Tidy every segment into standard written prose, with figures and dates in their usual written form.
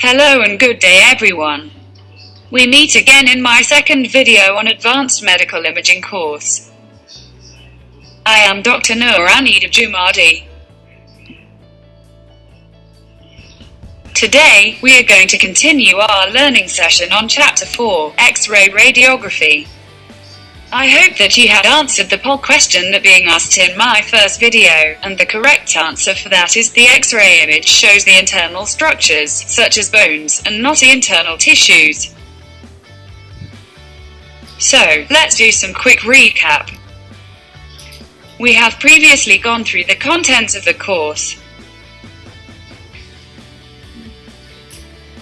Hello and good day everyone. We meet again in my second video on Advanced Medical Imaging course. I am Dr. Noorani Jumadi. Today, we are going to continue our learning session on Chapter 4, X-ray Radiography. I hope that you had answered the poll question that being asked in my first video, and the correct answer for that is the X-ray image shows the internal structures, such as bones, and not the internal tissues. So, let's do some quick recap. We have previously gone through the contents of the course,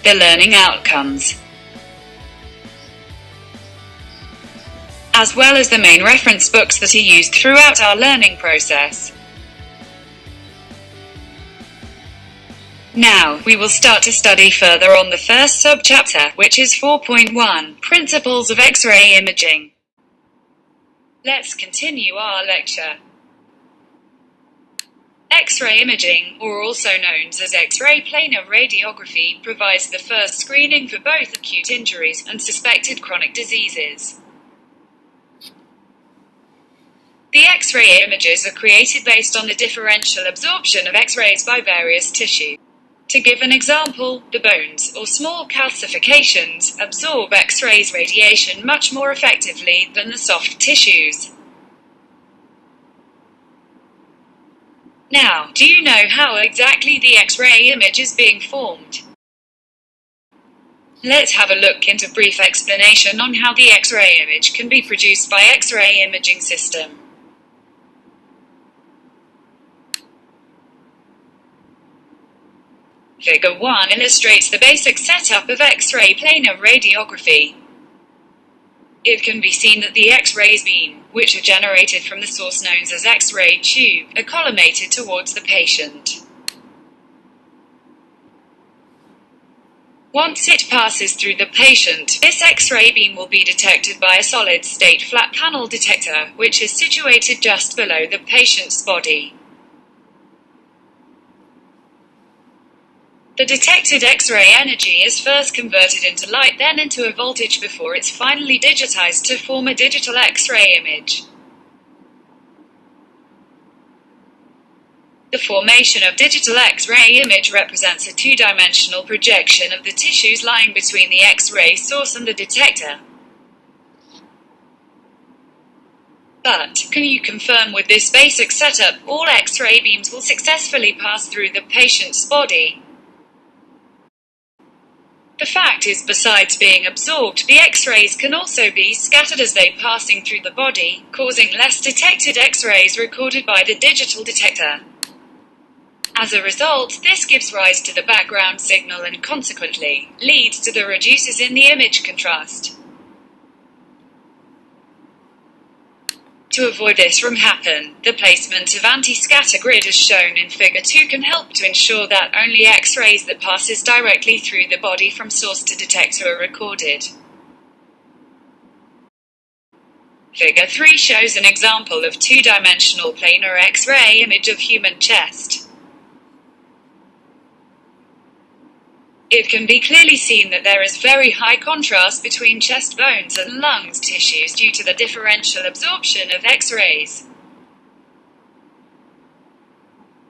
the learning outcomes, as well as the main reference books that are used throughout our learning process. Now, we will start to study further on the first subchapter, which is 4.1, Principles of X-ray Imaging. Let's continue our lecture. X-ray imaging, or also known as X-ray planar radiography, provides the first screening for both acute injuries and suspected chronic diseases. The X-ray images are created based on the differential absorption of X-rays by various tissues. To give an example, the bones, or small calcifications, absorb X-rays radiation much more effectively than the soft tissues. Now, do you know how exactly the X-ray image is being formed? Let's have a look into brief explanation on how the X-ray image can be produced by X-ray imaging system. Figure 1 illustrates the basic setup of X-ray planar radiography. It can be seen that the X-rays beam, which are generated from the source known as X-ray tube, are collimated towards the patient. Once it passes through the patient, this X-ray beam will be detected by a solid-state flat panel detector, which is situated just below the patient's body. The detected X-ray energy is first converted into light, then into a voltage before it's finally digitized to form a digital X-ray image. The formation of digital X-ray image represents a two-dimensional projection of the tissues lying between the X-ray source and the detector. But, can you confirm with this basic setup, all X-ray beams will successfully pass through the patient's body? The fact is, besides being absorbed, the X-rays can also be scattered as they passing through the body, causing less detected X-rays recorded by the digital detector. As a result, this gives rise to the background signal and consequently, leads to the reduces in the image contrast. To avoid this from happen, the placement of anti-scatter grid as shown in Figure 2 can help to ensure that only X-rays that passes directly through the body from source to detector are recorded. Figure 3 shows an example of two-dimensional planar X-ray image of human chest. It can be clearly seen that there is very high contrast between chest bones and lungs tissues due to the differential absorption of X-rays.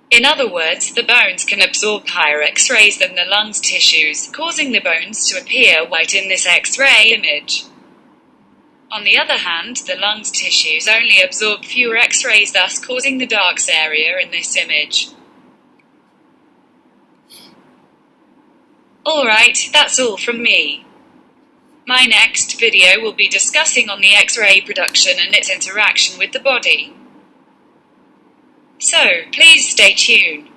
In other words, the bones can absorb higher X-rays than the lungs tissues, causing the bones to appear white in this X-ray image. On the other hand, the lungs tissues only absorb fewer X-rays, thus causing the dark area in this image. Alright, that's all from me. My next video will be discussing on the X-ray production and its interaction with the body. So, please stay tuned.